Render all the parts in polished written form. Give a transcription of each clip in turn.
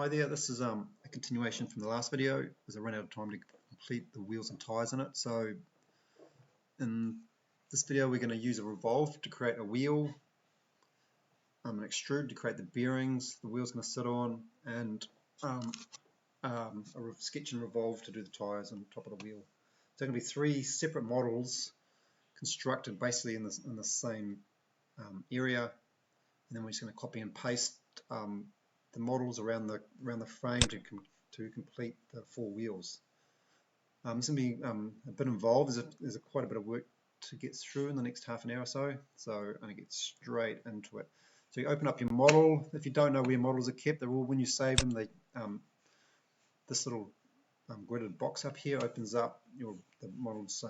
Hi there, this is a continuation from the last video as I ran out of time to complete the wheels and tyres in it. So in this video we're going to use a revolve to create a wheel, an extrude to create the bearings the wheel's going to sit on, and a sketch and revolve to do the tyres on top of the wheel. So going to be three separate models constructed basically in the same area, and then we're just going to copy and paste the models around the frame to complete the four wheels. This is going to be a bit involved. There's quite a bit of work to get through in the next half an hour or so. So I'm going to get straight into it. So you open up your model. If you don't know where models are kept, they're all, when you save them, this little gridded box up here opens up the models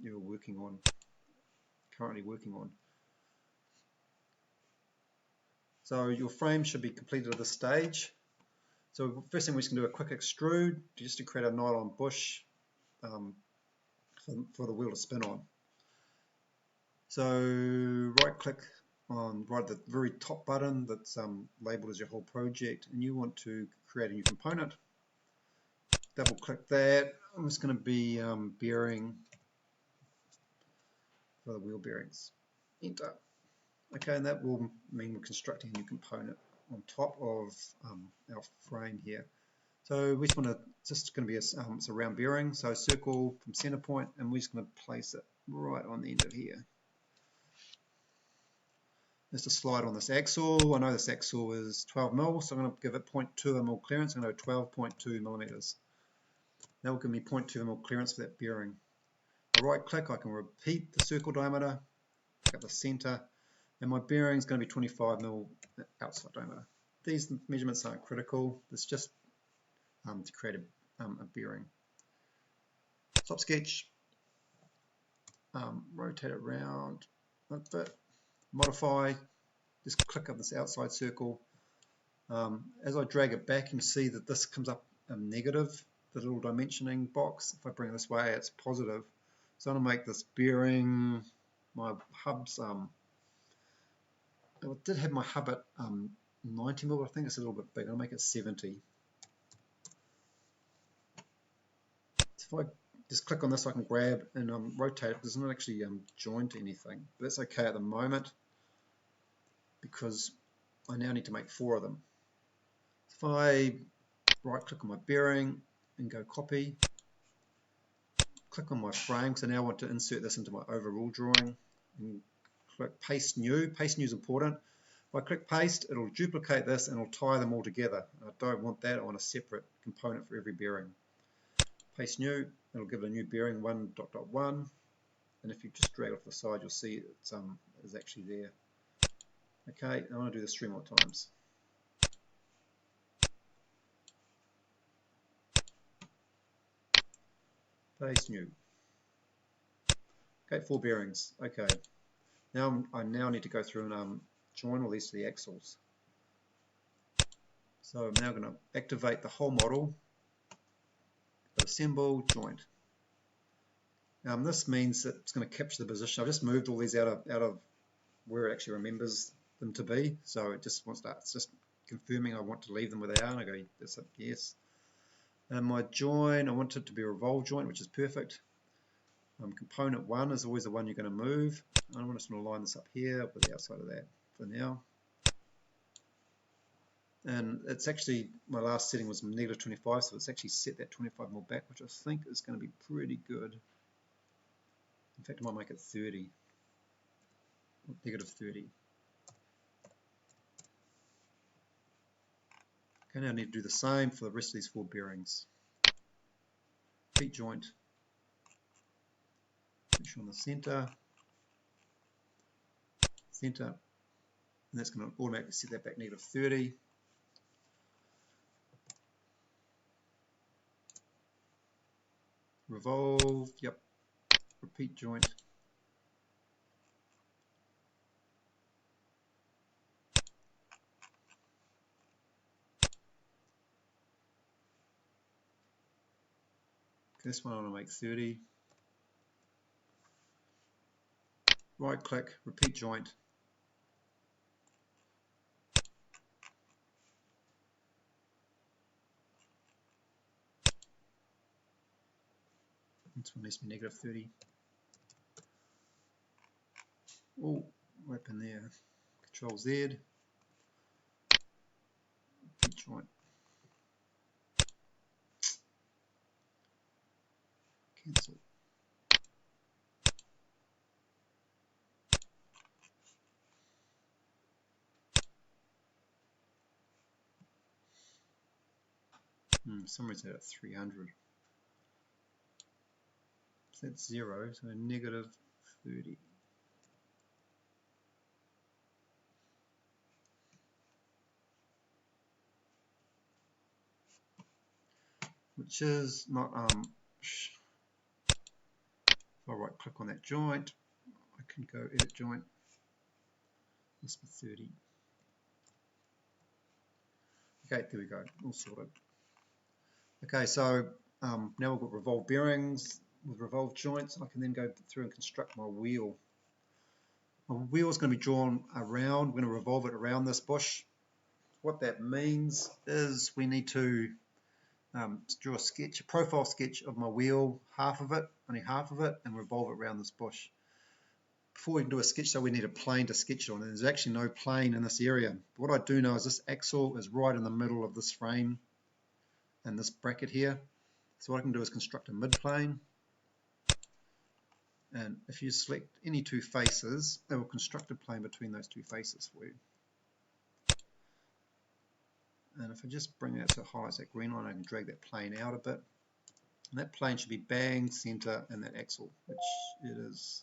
you're currently working on. So your frame should be completed at this stage. So first thing we're just going to do a quick extrude just to create a nylon bush for the wheel to spin on. So right click on right at the very top button that's labeled as your whole project, and you want to create a new component. Double click that. I'm just going to be bearing for the wheel bearings. Enter. Okay, and that will mean we're constructing a new component on top of our frame here. So we just want to, just going to be it's a round bearing, so circle from center point, and we're just going to place it right on the end of here. Just to slide on this axle. I know this axle is 12 mil, so I'm going to give it 0.2 mil clearance. I'm going to go 12.2 millimeters. That will give me 0.2 mil clearance for that bearing. I right click, I can repeat the circle diameter, pick up the center, and my bearing is going to be 25 mil outside diameter. These measurements aren't critical. It's just to create a bearing. Stop sketch, rotate it around a bit, modify, just click up this outside circle. As I drag it back, you can see that this comes up negative, the little dimensioning box. If I bring it this way, it's positive. So I'm going to make this bearing, my hubs, I did have my hub at 90 mil, but I think it's a little bit big. I'll make it 70. So if I just click on this, I can grab and rotate it. It's not actually joined to anything, but that's okay at the moment because I now need to make 4 of them. If I right click on my bearing and go copy, click on my frame because I now want to insert this into my overall drawing, and click paste new. Paste new is important. If I click paste, it'll duplicate this and it'll tie them all together. I don't want that. I want a separate component for every bearing. Paste new, it'll give it a new bearing 1.1, and if you just drag it off the side, you'll see it's actually there. Okay, I want to do this 3 more times. Paste new. Okay, 4 bearings. Okay, now I need to go through and join all these to the axles. So I'm now going to activate the whole model. Assemble, joint. This means that it's going to capture the position. I've just moved all these out of where it actually remembers them to be. So it just wants to, it's just confirming I want to leave them where they are, and I go, that's a yes. And my join, I want it to be a revolve joint, which is perfect. Component 1 is always the one you're going to move. I'm just going to line this up here, put the outside of that for now. And it's actually, my last setting was negative 25, so it's actually set that 25 mil back, which I think is going to be pretty good. In fact, I might make it 30. Negative 30. Okay, now I need to do the same for the rest of these 4 bearings. Feet joint. Make sure on the center. Center. And that's going to automatically set that back negative 30. Revolve, yep. Repeat joint. This one I want to make 30. Right click, repeat joint. This one needs to be negative 30. Oh, what happened there? Control Z. Repeat joint. Cancel. For some reason at 300. So that's 0, so negative 30. Which is not, if I right click on that joint, I can go edit joint, this be 30. Okay, there we go, all sorted. Okay, so now we've got revolved bearings with revolved joints. I can then go through and construct my wheel. My wheel is going to be drawn around, we're going to revolve it around this bush. What that means is we need to draw a sketch, a profile sketch of my wheel, half of it, only half of it, and revolve it around this bush. Before we can do a sketch, so we need a plane to sketch it on, and there's actually no plane in this area. But what I do know is this axle is right in the middle of this frame and this bracket here. So what I can do is construct a mid-plane, and if you select any two faces, it will construct a plane between those two faces for you. And if I just bring it so it highlights that green line, I can drag that plane out a bit. And that plane should be bang center in that axle, which it is.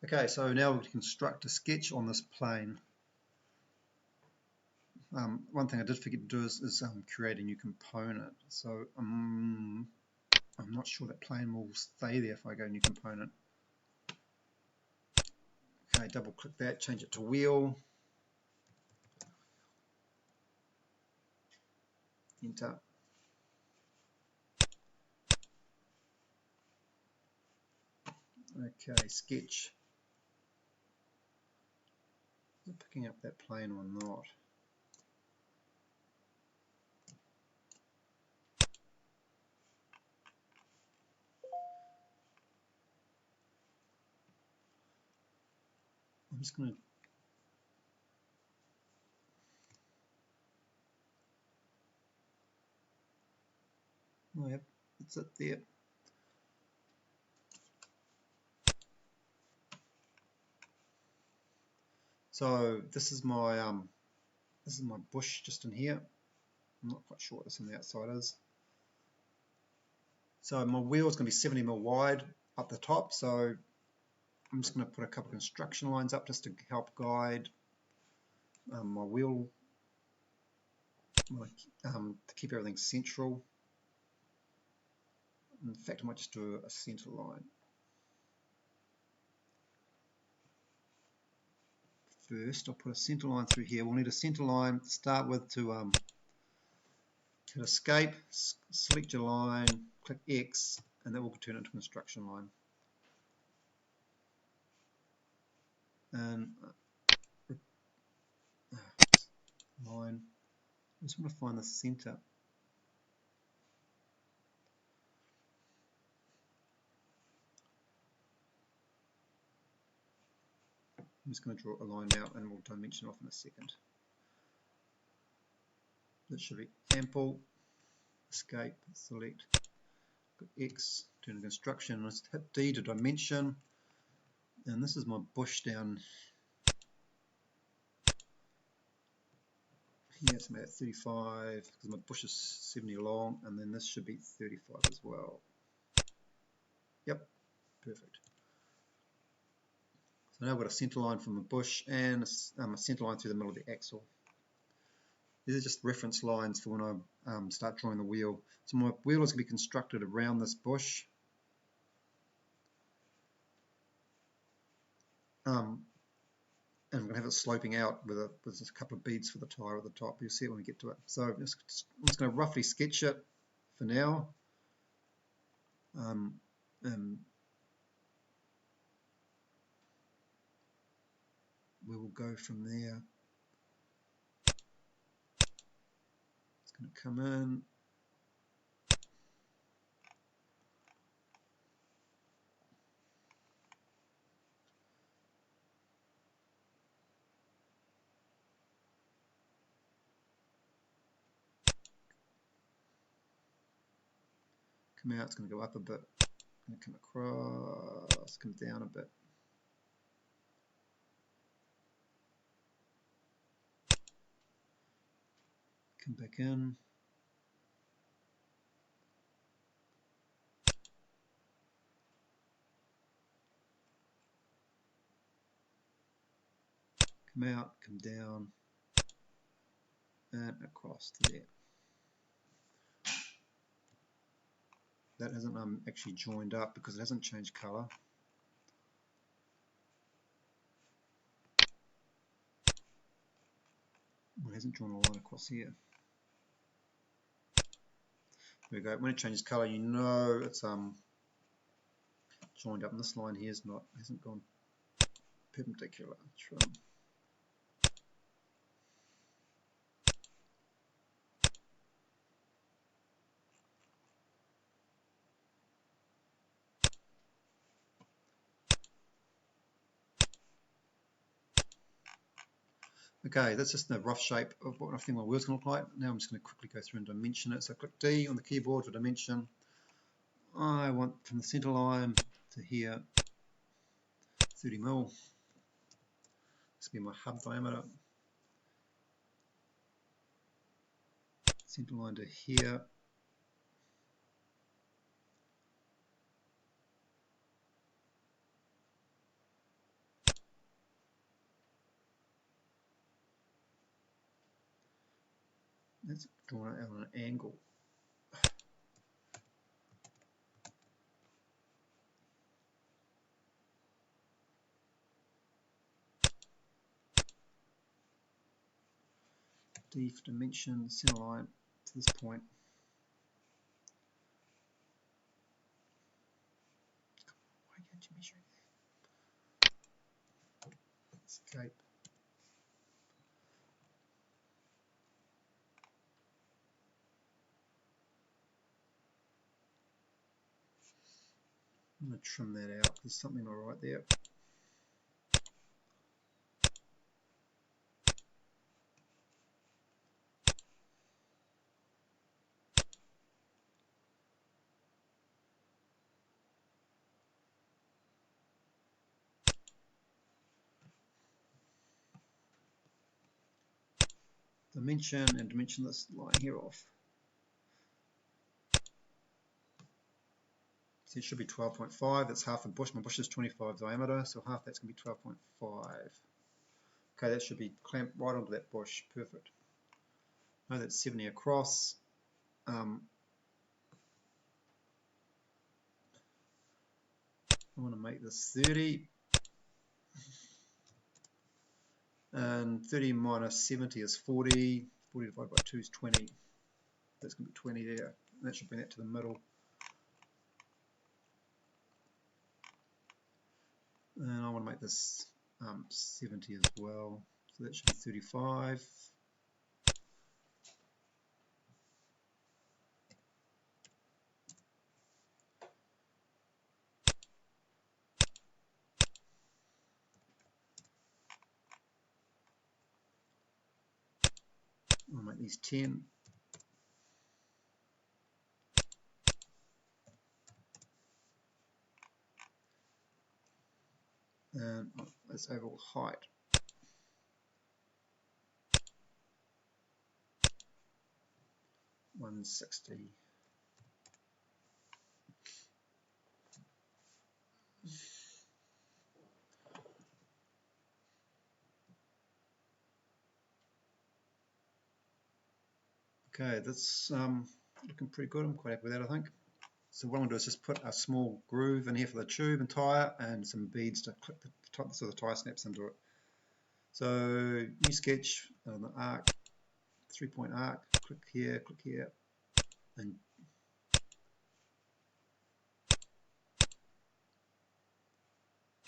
Okay, so now we construct a sketch on this plane. One thing I did forget to do is create a new component. So I'm not sure that plane will stay there if I go new component. Okay, double click that, change it to wheel. Enter. Okay, sketch. Is it picking up that plane or not? I'm just going to oh, yep, it's it there. So this is my bush just in here. I'm not quite sure what this on the outside is. So my wheel is going to be 70 mm wide up the top. So I'm just going to put a couple of construction lines up just to help guide my wheel, to keep everything central. In fact, I might just do a center line. First, I'll put a center line through here. We'll need a center line to start with to hit escape, select your line, click X, and that will turn it into a construction line. And line, I just want to find the center. I'm just going to draw a line out and we'll dimension off in a second. That should be ample, escape, select, click X, turn to construction, let's hit D to dimension, and this is my bush down here, it's about 35, because my bush is 70 long, and then this should be 35 as well. Yep, perfect. So now I've got a center line from the bush and a center line through the middle of the axle. These are just reference lines for when I start drawing the wheel. So my wheel is going to be constructed around this bush. And I'm going to to have it sloping out with just a couple of beads for the tyre at the top. You'll see it when we get to it. So I'm just going to roughly sketch it for now. And we will go from there. It's going to come in. Come out, it's going to go up a bit. Going to come across, come down a bit. Come back in. Come out, come down, and across to there. That hasn't actually joined up because it hasn't changed colour. Well, it hasn't drawn a line across here. There we go. When it changes colour, you know it's joined up. And this line here hasn't gone perpendicular. Trim. Okay, that's just a rough shape of what I think my wheel's going to look like. Now I'm just going to quickly go through and dimension it. So click D on the keyboard for dimension. I want from the center line to here 30 mil. This will be my hub diameter. Center line to here. That's drawn out on an angle. D for dimension, center line to this point. Why can't you measure it? Escape. I'm going to trim that out. There's something not right there. Dimension and dimension this line here off. So it should be 12.5. That's half a bush. My bush is 25 diameter, so half that's going to be 12.5. Okay, that should be clamped right onto that bush. Perfect. Now that's 70 across. I want to make this 30. And 30 minus 70 is 40. 40 divided by 2 is 20. That's going to be 20 there. And that should bring that to the middle. And I want to make this 70 as well. So that should be 35. I'll make these 10. And let's overall height. $160. Okay, that's looking pretty good. I'm quite happy with that, I think. So what I'm going to do is just put a small groove in here for the tube and tyre and some beads to clip the top so the tyre snaps into it. So new sketch, the arc, 3-point arc, click here, and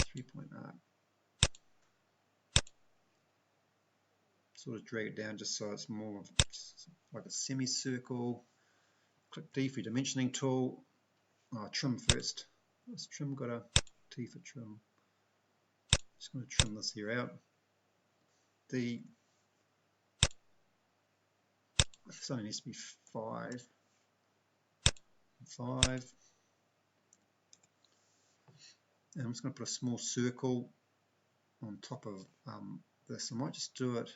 three-point arc. Sort of drag it down just so it's more like a semicircle. Click D for your dimensioning tool. Trim first. This trim got a T for trim. Just going to trim this here out. D. This only needs to be 5. 5. And I'm just going to put a small circle on top of this. I might just do it.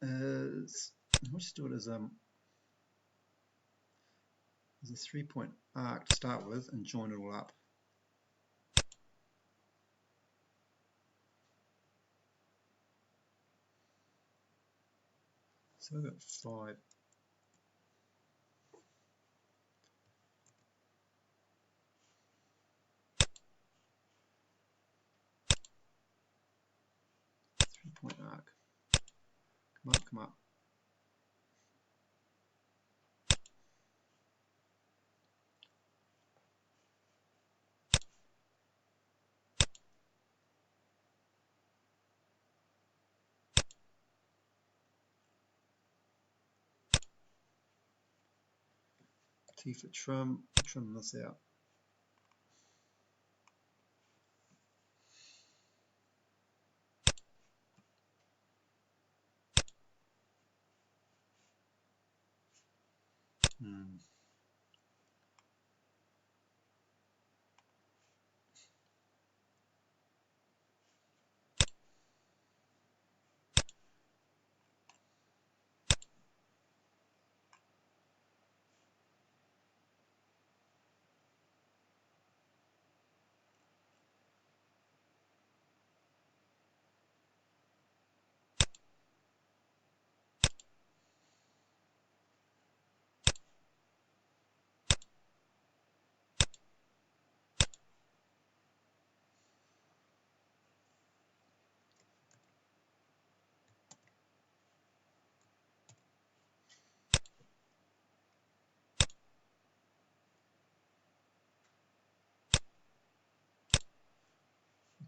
I might just do it as a 3-point arc to start with and join it all up. So I've got 5. Three-point arc. Come up. T for trim this out.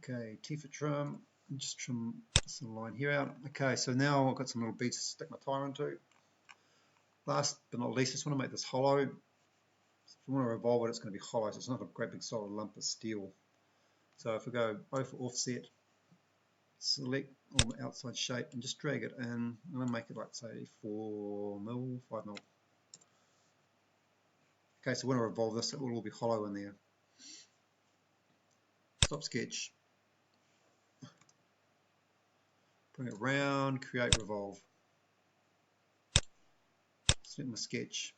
Okay, T for trim, just trim this line here out. Okay, so now I've got some little beads to stick my tire into. Last but not least, I just want to make this hollow. If you want to revolve it, it's going to be hollow, so it's not a great big solid lump of steel. So if we go O for offset, select all the outside shape and just drag it in. I'm going to make it like, say, 4 mil, 5 mil. Okay, so when I revolve this, it will all be hollow in there. Stop sketch. Bring it round, create revolve. Select my sketch.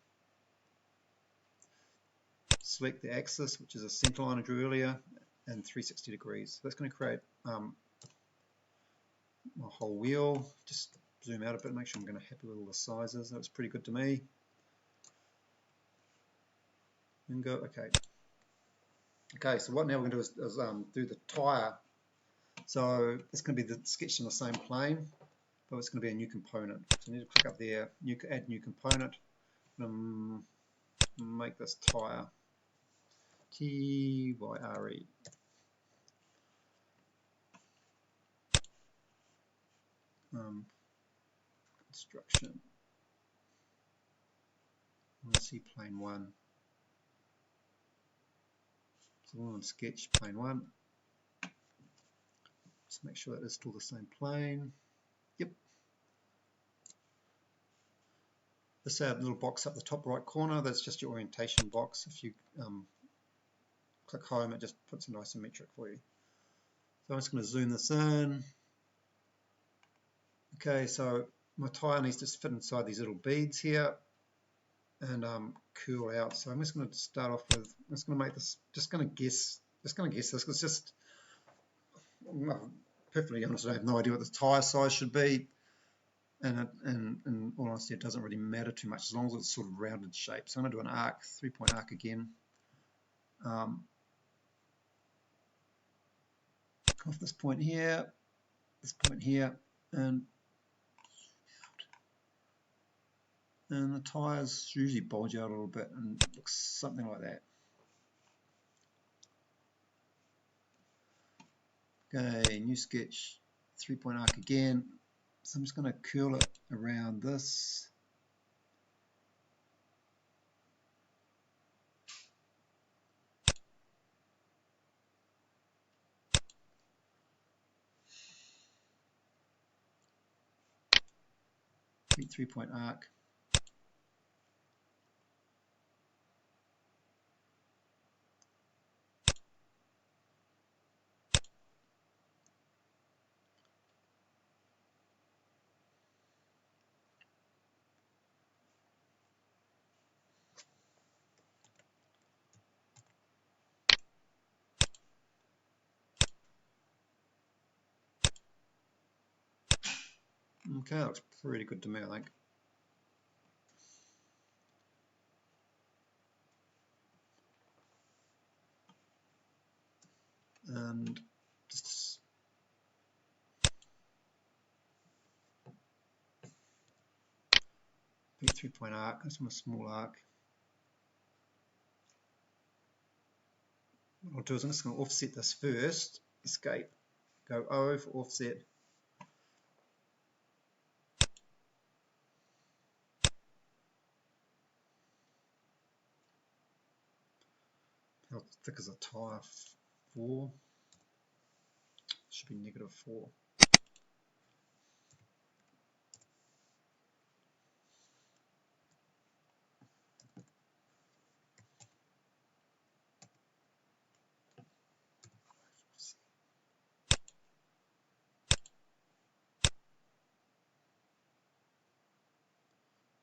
Select the axis, which is a center line I drew earlier, and 360 degrees. That's going to create my whole wheel. Just zoom out a bit, make sure I'm going to happy with all the sizes. That was pretty good to me. And go, okay. Okay, so what now we're going to do is do the tire. So it's going to be the sketch in the same plane, but it's going to be a new component. So I need to click up there, add new component. Make this tire. T-Y-R-E. Construction. Let's see plane 1. So we're on sketch plane 1. Just make sure that is still the same plane. Yep. This little box up the top right corner, that's just your orientation box. If you click home, it just puts an isometric for you. So I'm just going to zoom this in. Okay, so my tire needs to fit inside these little beads here and curl out. So I'm just going to start off with, I'm just going to make this, just going to guess this, because it's just, perfectly honest, I have no idea what the tire size should be. And in all honesty, it doesn't really matter too much as long as it's sort of rounded shape. So I'm going to do an arc, 3-point arc again. off this point here, and the tyres usually bulge out a little bit and looks something like that. Okay, new sketch, 3-point arc again. So I'm just going to curl it around this. Repeat 3-point arc. Okay, that looks pretty good to me, I think. And just repeat 3-point arc. I just want a small arc. What I'll do is I'm just going to offset this first. Escape. Go O for offset. How thick is a tyre? 4. Should be -4.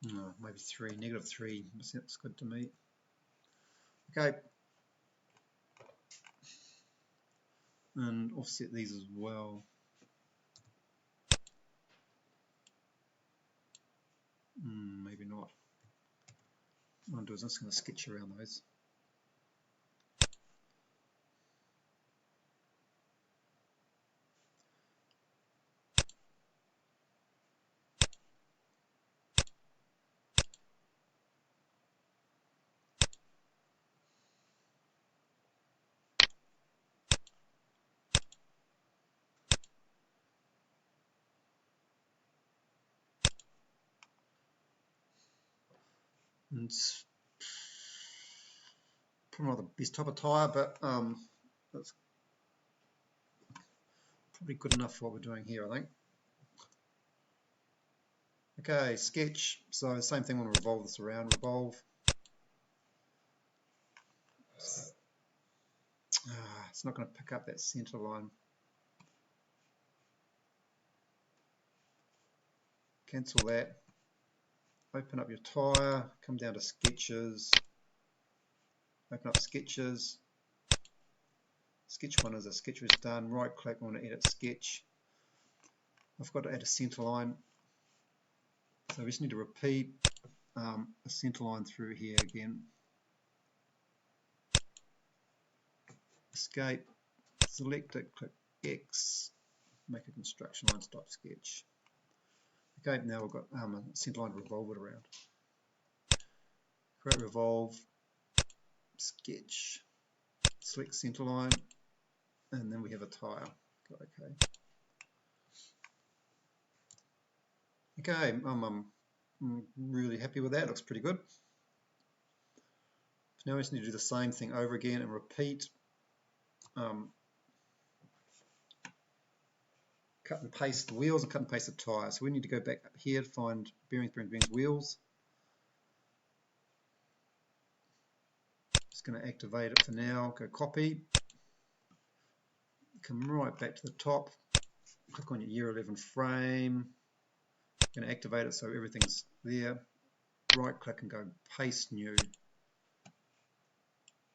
No, maybe 3, -3. That's good to me. Okay. And offset these as well. Maybe not. What I'll do is I'm just going to sketch around those. And it's probably not the best type of tyre, but that's probably good enough for what we're doing here, I think. Okay, sketch. So same thing, when we revolve this around, revolve. It's not going to pick up that center line. Cancel that. Open up your tyre, come down to sketches, open up sketches. Sketch 1 is a sketch was done. Right click, I want to edit sketch. I've got to add a center line. So we just need to repeat a center line through here again. Escape, select it, click X, make a construction line, stop sketch. Okay, now we've got a center line to revolve it around. Create revolve, sketch, select center line, and then we have a tyre. Okay. Okay, I'm really happy with that. It looks pretty good. Now we just need to do the same thing over again and repeat. Cut and paste the wheels and cut and paste the tyre. So we need to go back up here to find bearings, wheels. Just going to activate it for now. Go copy. Come right back to the top. Click on your year 11 frame. Going to activate it so everything's there. Right click and go paste new.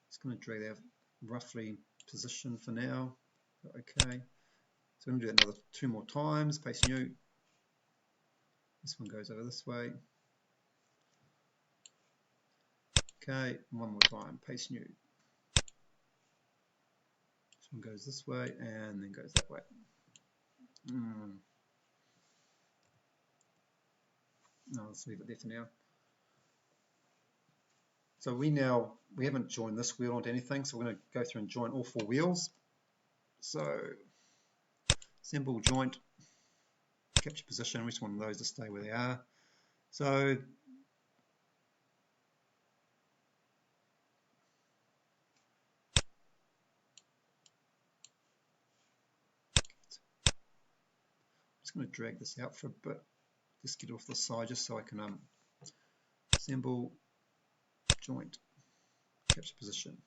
Just going to drag that roughly position for now. Okay. So I'm going to do that another 2 more times. Paste new. This one goes over this way. Okay, 1 more time. Paste new. This one goes this way and then goes that way. No, let's leave it there for now. So we haven't joined this wheel onto anything, so we're going to go through and join all 4 wheels. So assemble, joint, capture position. We just want those to stay where they are. So I'm just going to drag this out for a bit, just get off the side, just so I can assemble, joint, capture position.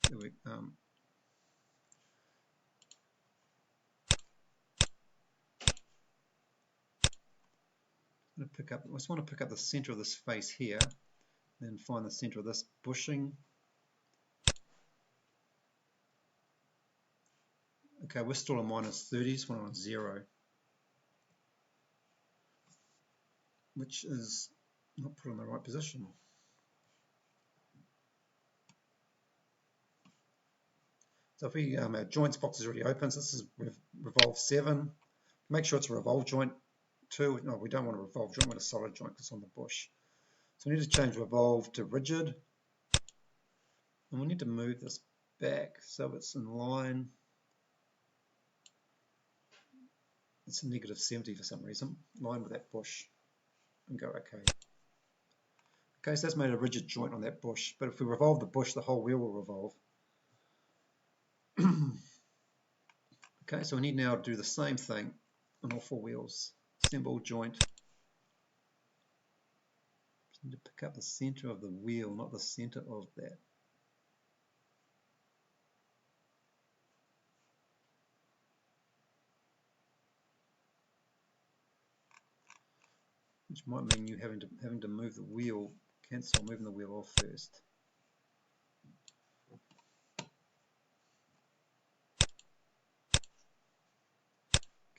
There we, I just want to pick up the center of this face here, then find the center of this bushing. Okay, we're still on -30, so we're on 0, which is not put in the right position. So if we, our joints box is already open, so this is revolve 7. Make sure it's a revolve joint 2. No, we don't want a revolve joint, we want a solid joint because it's on the bush. So we need to change revolve to rigid. And we need to move this back so it's in line. It's a -70 for some reason, line with that bush, and go OK. Okay, so that's made a rigid joint on that bush, but if we revolve the bush, the whole wheel will revolve. Okay, so we need now to do the same thing on all 4 wheels. Assemble, joint. Just need to pick up the center of the wheel, not the center of that. Which might mean you having to move the wheel, cancel moving the wheel off first.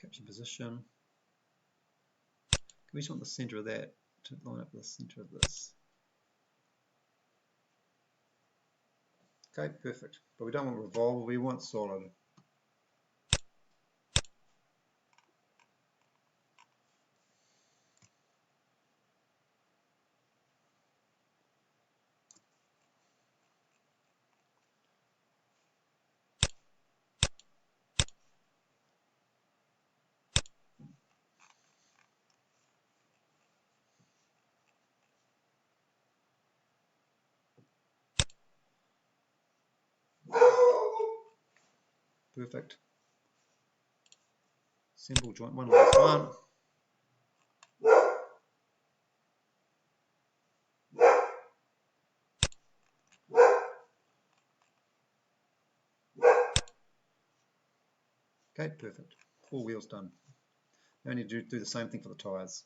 Capture position. We just want the center of that to line up with the center of this. Okay, perfect. But we don't want revolve, we want solid. Perfect. Assemble joint 1 last one. Okay, perfect. 4 wheels done. Now we need to do the same thing for the tyres.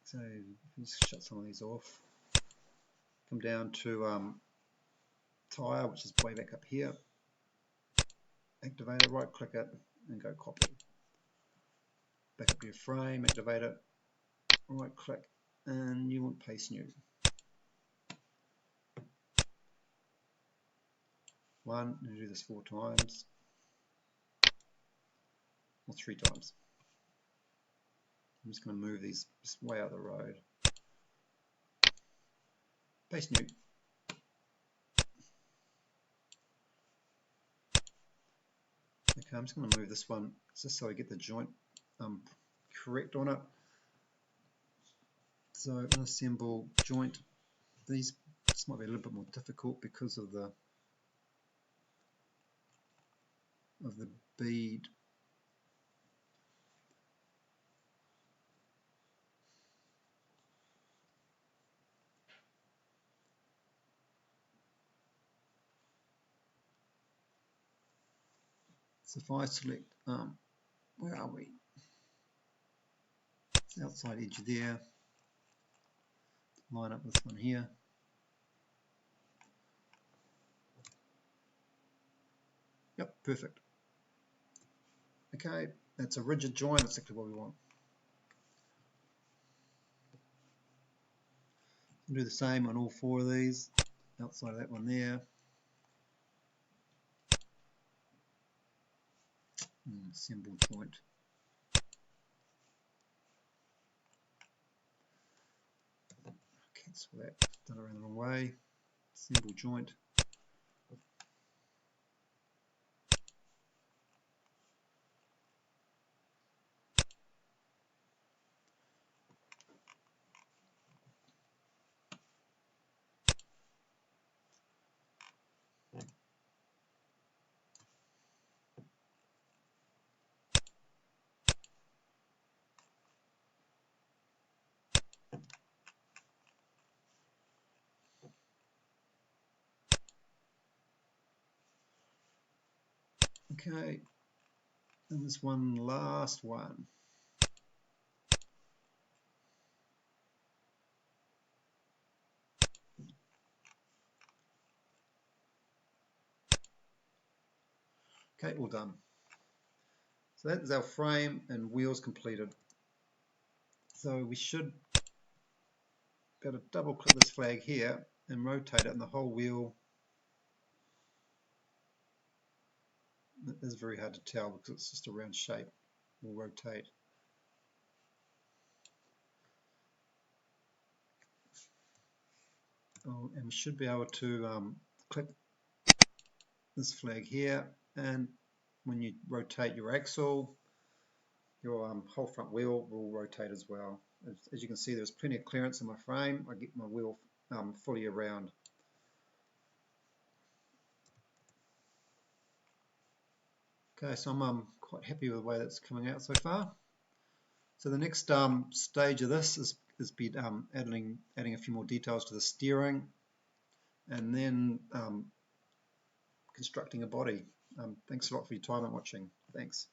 So let's shut some of these off. Come down to tyre, which is way back up here. Activate it, right click it, and go copy. Back up to your frame, activate it, right click, and you want paste new. 1, and do this 4 times, or 3 times. I'm just going to move these just way out of the road. Paste new. Okay, I'm just going to move this one just so I get the joint correct on it. So unassemble joint. This might be a little bit more difficult because of the bead. So if I select, where are we? It's outside edge there. Line up this one here. Yep, perfect. Okay, that's a rigid joint, that's exactly what we want. Do the same on all 4 of these, outside of that one there. Assemble joint. Cancel that, done around the wrong way. Assemble joint. Okay, and this one last one. Okay, all done. So that is our frame and wheels completed. So we should be able to double click this flag here and rotate it, and the whole wheel, it is very hard to tell because it's just a round shape, will rotate. Oh, and we should be able to click this flag here, and when you rotate your axle, your whole front wheel will rotate as well. As you can see, there's plenty of clearance in my frame. I get my wheel fully around. Okay, so I'm quite happy with the way that's coming out so far. So the next stage of this is adding a few more details to the steering, and then constructing a body. Thanks a lot for your time and watching. Thanks.